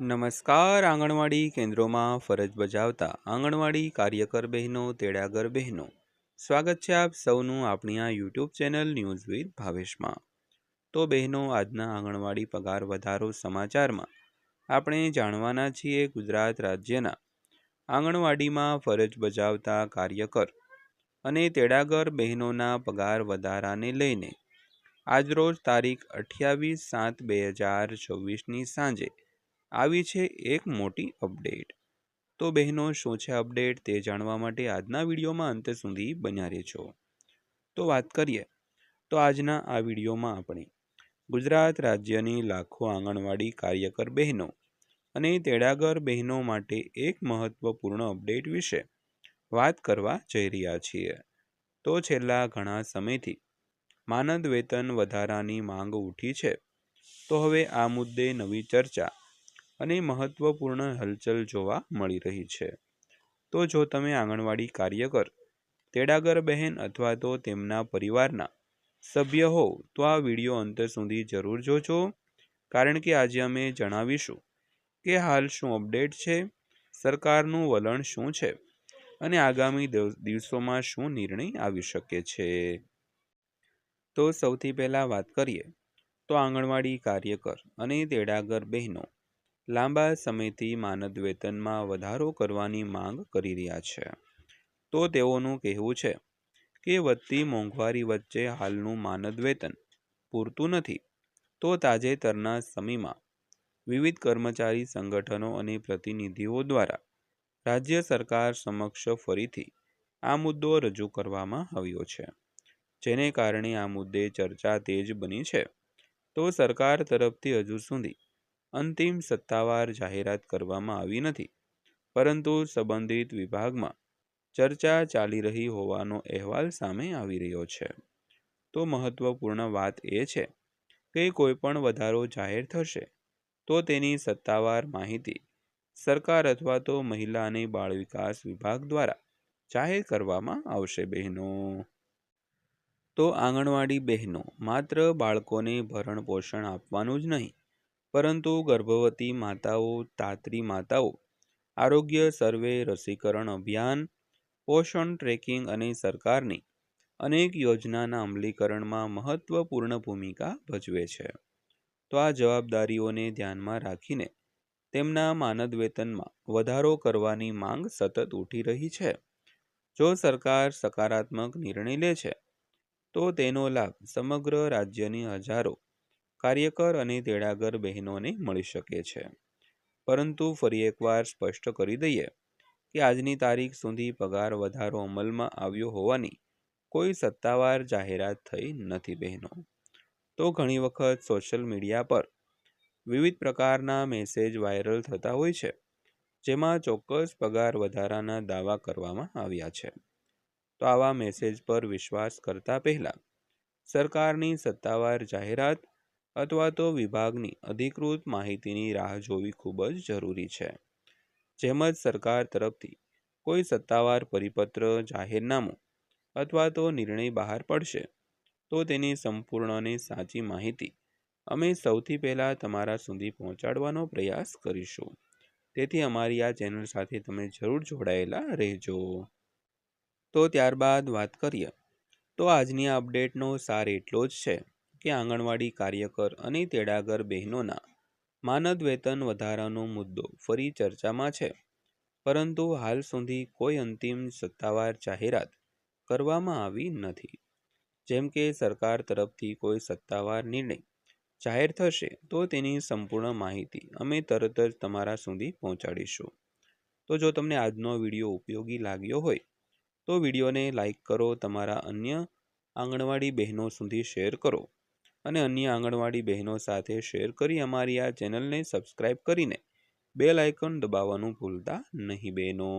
નમસ્કાર. આંગણવાડી કેન્દ્રોમાં ફરજ બજાવતા આંગણવાડી કાર્યકર બહેનો, તેડાગર બહેનો, સ્વાગત છે આપ સૌનું આપણી આ યુટ્યુબ ચેનલ ન્યૂઝ વિથ ભાવેશમાં. તો બહેનો, આજના આંગણવાડી પગાર વધારો સમાચારમાં આપણે જાણવાના છીએ ગુજરાત રાજ્યના આંગણવાડીમાં ફરજ બજાવતા કાર્યકર અને તેડાગર બહેનોના પગાર વધારાને લઈને આજરોજ તારીખ 28/7/2024ની સાંજે આવી છે એક મોટી અપડેટ. તો બહેનો, શું છે અપડેટ તે જાણવા માટે આજના વિડીયોમાં અંત સુધી બન્યા રહેજો. તો વાત કરીએ તો આજના આ વિડીયોમાં આપણે ગુજરાત રાજ્યની લાખો આંગણવાડી કાર્યકર બહેનો અને તેડાગર બહેનો માટે એક મહત્વપૂર્ણ અપડેટ વિશે વાત કરવા જઈ રહ્યા છીએ. તો છેલ્લા ઘણા સમયથી માનદ વેતન વધારાની માંગ ઉઠી છે. તો હવે આ મુદ્દે નવી ચર્ચા અને મહત્વપૂર્ણ હલચલ જોવા મળી રહી છે. તો જો તમે આંગણવાડી કાર્યકર, તેડાગર બહેન અથવા તો તેમના પરિવારના સભ્ય હો તો આ વિડીયો અંત સુધી જરૂર જોજો, કારણ કે આજે અમે જણાવીશું કે હાલ શું અપડેટ છે, સરકારનું વલણ શું છે અને આગામી દિવસોમાં શું નિર્ણય આવી શકે છે. તો સૌથી પહેલાં વાત કરીએ તો આંગણવાડી કાર્યકર અને તેડાગર બહેનો લાંબા સમયથી માનદ વેતનમાં વધારો કરવાની માંગ કરી રહ્યા છે. તો તેઓનું કહેવું છે કે વધતી મોંઘવારી વચ્ચે હાલનું માનદ વેતન પૂરતું નથી. તો તાજેતરના સમયમાં વિવિધ કર્મચારી સંગઠનો અને પ્રતિનિધિઓ દ્વારા રાજ્ય સરકાર સમક્ષ ફરીથી આ મુદ્દો રજૂ કરવામાં આવ્યો છે, જેને કારણે આ મુદ્દે ચર્ચા તેજ બની છે. તો સરકાર તરફથી હજુ સુધી અંતિમ સત્તાવાર જાહેરાત કરવામાં આવી નથી, પરંતુ સંબંધિત વિભાગમાં ચર્ચા ચાલી રહી હોવાનો અહેવાલ સામે આવી રહ્યો છે. તો મહત્વપૂર્ણ વાત એ છે કે કોઈ પણ વધારો જાહેર થશે તો તેની સત્તાવાર માહિતી સરકાર અથવા તો મહિલા અને બાળ વિકાસ વિભાગ દ્વારા જાહેર કરવામાં આવશે. બહેનો, તો આંગણવાડી બહેનો માત્ર બાળકોને ભરણ પોષણ આપવાનું જ નહીં, પરંતુ ગર્ભવતી માતાઓ, તાતરી માતાઓ, આરોગ્ય સર્વે, રસીકરણ અભિયાન, પોષણ ટ્રેકિંગ અને સરકારની અનેક યોજનાના અમલીકરણમાં મહત્વપૂર્ણ ભૂમિકા ભજવે છે. તો આ જવાબદારીઓને ધ્યાનમાં રાખીને તેમના માનદ વેતનમાં વધારો કરવાની માંગ સતત ઉઠી રહી છે. જો સરકાર સકારાત્મક નિર્ણય લે છે તો તેનો લાભ સમગ્ર રાજ્યની હજારો કાર્યકર અને તેડાગર બહેનોને મળી શકે છે. પરંતુ ફરી એકવાર સ્પષ્ટ કરી દઈએ કે આજની તારીખ સુધી પગાર વધારો અમલમાં આવ્યો હોવાની કોઈ સત્તાવાર જાહેરાત થઈ નથી. બહેનો, તો ઘણી વખત સોશિયલ મીડિયા પર વિવિધ પ્રકારના મેસેજ વાયરલ થતા હોય છે, જેમાં ચોક્કસ પગાર વધારાના દાવા કરવામાં આવ્યા છે. તો આવા મેસેજ પર વિશ્વાસ કરતા પહેલા સરકારની સત્તાવાર જાહેરાત અથવા તો વિભાગની અધિકૃત માહિતીની રાહ જોવી ખૂબ જ જરૂરી છે. જેમ જ સરકાર તરફથી કોઈ સત્તાવાર પરિપત્ર, જાહેરનામું અથવા તો નિર્ણય બહાર પડશે તો તેની સંપૂર્ણ અને સાચી માહિતી અમે સૌથી પહેલાં તમારા સુધી પહોંચાડવાનો પ્રયાસ કરીશું. તેથી અમારી આ ચેનલ સાથે તમે જરૂર જોડાયેલા રહેજો. તો ત્યારબાદ વાત કરીએ તો આજની આ અપડેટનો સાર એટલો જ છે કે આંગણવાડી કાર્યકર અને તેડાગર બહેનોના માનદ વેતન વધારાનો મુદ્દો ફરી ચર્ચામાં છે, પરંતુ હાલ સુધી કોઈ અંતિમ સત્તાવાર જાહેરાત કરવામાં આવી નથી. જેમ કે સરકાર તરફથી કોઈ સત્તાવાર નિર્ણય જાહેર થશે તો તેની સંપૂર્ણ માહિતી અમે તરત જ તમારા સુધી પહોંચાડીશું. તો જો તમને આજનો વિડીયો ઉપયોગી લાગ્યો હોય તો વિડીયોને લાઈક કરો, તમારા અન્ય આંગણવાડી બહેનો સુધી શેર કરો અને અન્ય આંગણવાડી બહેનો સાથે શેર કરી અમારી આ ચેનલને સબસ્ક્રાઈબ કરીને બેલ આઇકોન દબાવવાનું ભૂલતા નહીં. બહેનો.